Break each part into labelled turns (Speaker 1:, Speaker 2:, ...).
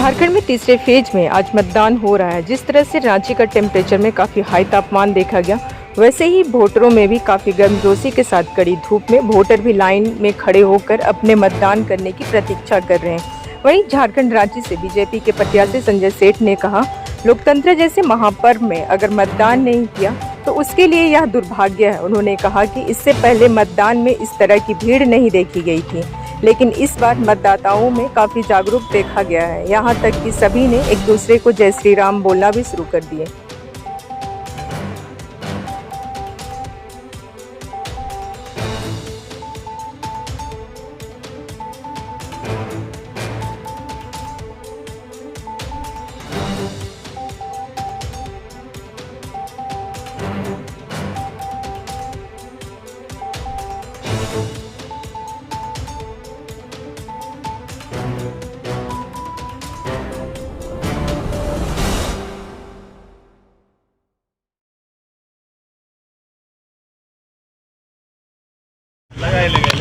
Speaker 1: झारखंड में तीसरे फेज में आज मतदान हो रहा है। जिस तरह से रांची का टेम्परेचर में काफ़ी हाई तापमान देखा गया, वैसे ही वोटरों में भी काफ़ी गर्मजोशी के साथ कड़ी धूप में वोटर भी लाइन में खड़े होकर अपने मतदान करने की प्रतीक्षा कर रहे हैं। वहीं झारखंड रांची से बीजेपी के प्रत्याशी संजय सेठ ने कहा, लोकतंत्र जैसे महापर्व में अगर मतदान नहीं किया तो उसके लिए यह दुर्भाग्य है। उन्होंने कहा कि इससे पहले मतदान में इस तरह की भीड़ नहीं देखी गई थी, लेकिन इस बार मतदाताओं में काफी जागरूक देखा गया है। यहाँ तक कि सभी ने एक दूसरे को जय श्री राम बोलना भी शुरू कर दिए।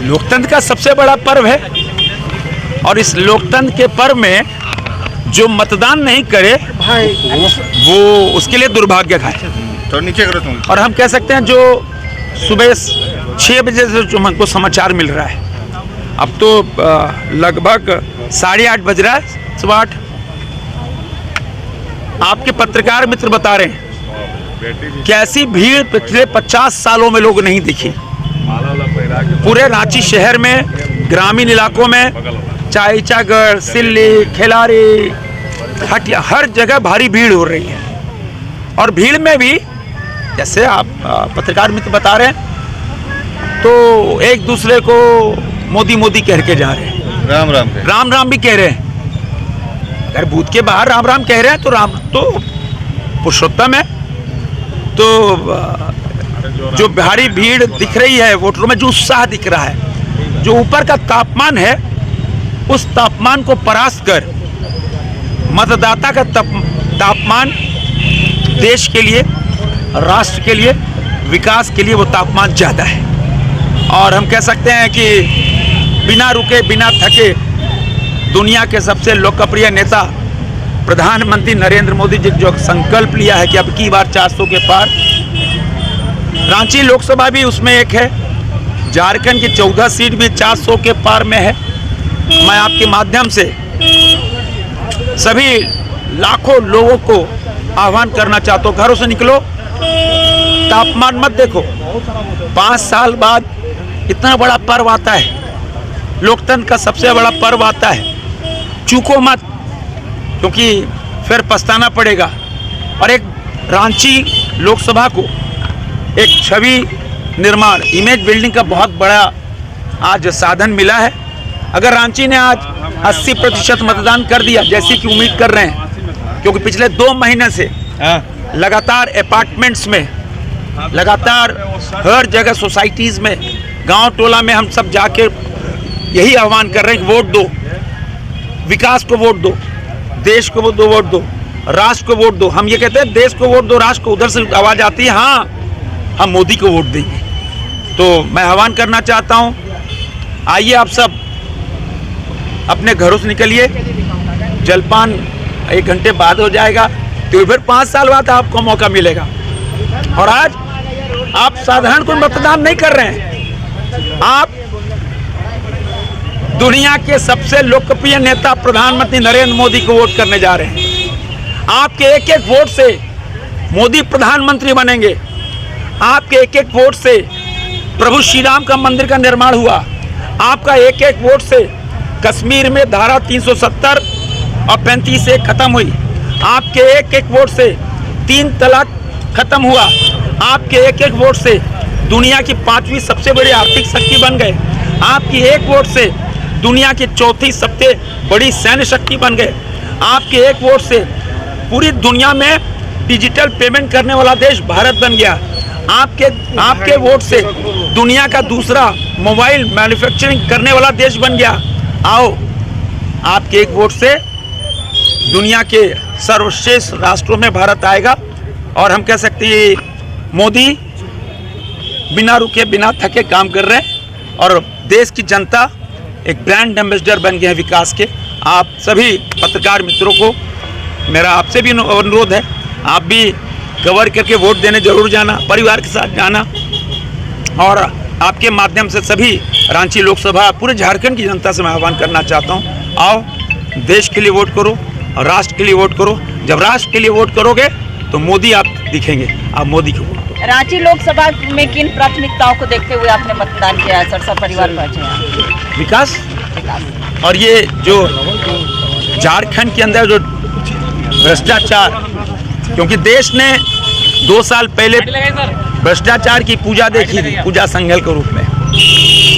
Speaker 2: लोकतंत्र का सबसे बड़ा पर्व है और इस लोकतंत्र के पर्व में जो मतदान नहीं करे वो उसके लिए दुर्भाग्य है।
Speaker 3: तो नीचे करो तुम।
Speaker 2: और हम कह सकते हैं जो सुबह 6 बजे से जो हमको समाचार मिल रहा है, अब तो लगभग 8:30 बज रहा है, सुबह 8। आपके पत्रकार मित्र बता रहे हैं कि ऐसी भीड़ पिछले 50 सालों में लोग नहीं दिखी। पूरे रांची शहर में, ग्रामीण इलाकों में, चाहे ईचागढ़, सिल्ली, खिलारी, हटिया, हर जगह भारी भीड़ हो रही है। और भीड़ में भी जैसे आप पत्रकार मित्र बता रहे हैं, तो एक दूसरे को मोदी मोदी कह के जा रहे हैं, राम राम भी कह रहे हैं। अगर बूथ के बाहर राम राम कह रहे हैं तो राम तो पुरुषोत्तम है। तो जो भारी भीड़ दिख रही है, वोटरों में जो उत्साह दिख रहा है, जो ऊपर का तापमान है, उस तापमान को परास्त कर मतदाता का तापमान देश के लिए, राष्ट्र के लिए, विकास के लिए वो तापमान ज़्यादा है। और हम कह सकते हैं कि बिना रुके बिना थके दुनिया के सबसे लोकप्रिय नेता प्रधानमंत्री नरेंद्र मोदी जी जो संकल्प लिया है कि अब की बार 400 के पार, रांची लोकसभा भी उसमें एक है। झारखंड की 14 सीट भी 400 के पार में है। मैं आपके माध्यम से सभी लाखों लोगों को आह्वान करना चाहता हूँ, घरों से निकलो, तापमान मत देखो। 5 साल बाद इतना बड़ा पर्व आता है, लोकतंत्र का सबसे बड़ा पर्व आता है, चूको मत, क्योंकि फिर पछताना पड़ेगा। और एक रांची लोकसभा को एक छवि निर्माण, इमेज बिल्डिंग का बहुत बड़ा आज साधन मिला है। अगर रांची ने आज 80% मतदान कर दिया, जैसी कि उम्मीद कर रहे हैं, क्योंकि पिछले 2 महीने से लगातार अपार्टमेंट्स में, लगातार हर जगह सोसाइटीज़ में, गांव टोला में हम सब जाके यही आह्वान कर रहे हैं कि वोट दो, विकास को वोट दो, देश को वोट दो, राष्ट्र को वोट दो। हम ये कहते हैं देश को वोट दो, राष्ट्र को, उधर से आवाज़ आती है हाँ हम मोदी को वोट देंगे। तो मैं आह्वान करना चाहता हूं, आइए आप सब अपने घरों से निकलिए। जलपान 1 घंटे बाद हो जाएगा, तो फिर 5 साल बाद आपको मौका मिलेगा। और आज आप साधारण कोई मतदान नहीं कर रहे हैं, आप दुनिया के सबसे लोकप्रिय नेता प्रधानमंत्री नरेंद्र मोदी को वोट करने जा रहे हैं। आपके एक एक वोट से मोदी प्रधानमंत्री बनेंगे। आपके एक एक वोट से प्रभु श्री राम का मंदिर का निर्माण हुआ। आपका एक एक वोट से कश्मीर में धारा 370 और 35 खत्म हुई। आपके एक एक वोट से 3 तलाक खत्म हुआ। आपके एक एक वोट से दुनिया की 5वीं सबसे बड़ी आर्थिक शक्ति बन गए। आपकी एक वोट से दुनिया की 4थी सबसे बड़ी सैन्य शक्ति बन गए। आपके एक वोट से पूरी दुनिया में डिजिटल पेमेंट करने वाला देश भारत बन गया। आपके वोट से दुनिया का दूसरा मोबाइल मैन्युफैक्चरिंग करने वाला देश बन गया। आओ, आपके एक वोट से दुनिया के सर्वश्रेष्ठ राष्ट्रों में भारत आएगा। और हम कह सकते हैं मोदी बिना रुके बिना थके काम कर रहे हैं और देश की जनता एक ब्रांड एम्बेसडर बन गए हैं विकास के। आप सभी पत्रकार मित्रों को मेरा आपसे भी अनुरोध है, आप भी कवर करके वोट देने जरूर जाना, परिवार के साथ जाना। और आपके माध्यम से सभी रांची लोकसभा, पूरे झारखंड की जनता से मैं आह्वान करना चाहता हूँ, आओ देश के लिए वोट करो और राष्ट्र के लिए वोट करो। जब राष्ट्र के लिए वोट करोगे तो मोदी आप दिखेंगे, आप मोदी को वोट करो।
Speaker 3: रांची लोकसभा में किन प्राथमिकताओं को देखते हुए आपने मतदान किया है? सर, परिवार पहुंचे
Speaker 2: विकास, और ये जो झारखंड के अंदर जो भ्रष्टाचार, क्योंकि देश ने 2 साल पहले भ्रष्टाचार की पूजा देखी थी, पूजा संगल के रूप में।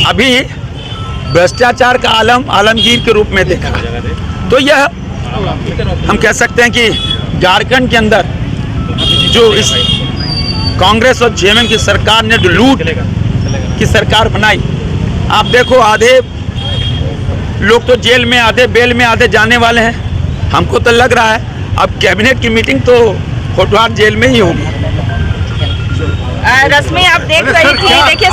Speaker 2: अभी भ्रष्टाचार का आलमगीर के रूप में देखा। तो यह हम कह सकते हैं कि झारखंड के अंदर जो इस कांग्रेस और जेएमएम की सरकार ने जो लूट की सरकार बनाई, आप देखो आधे लोग तो जेल में, आधे बेल में, आधे जाने वाले हैं। हमको तो लग रहा है अब कैबिनेट की मीटिंग तो होटवार जेल में ही होगी।
Speaker 3: रश्मि, आप देख रही थी, देखिए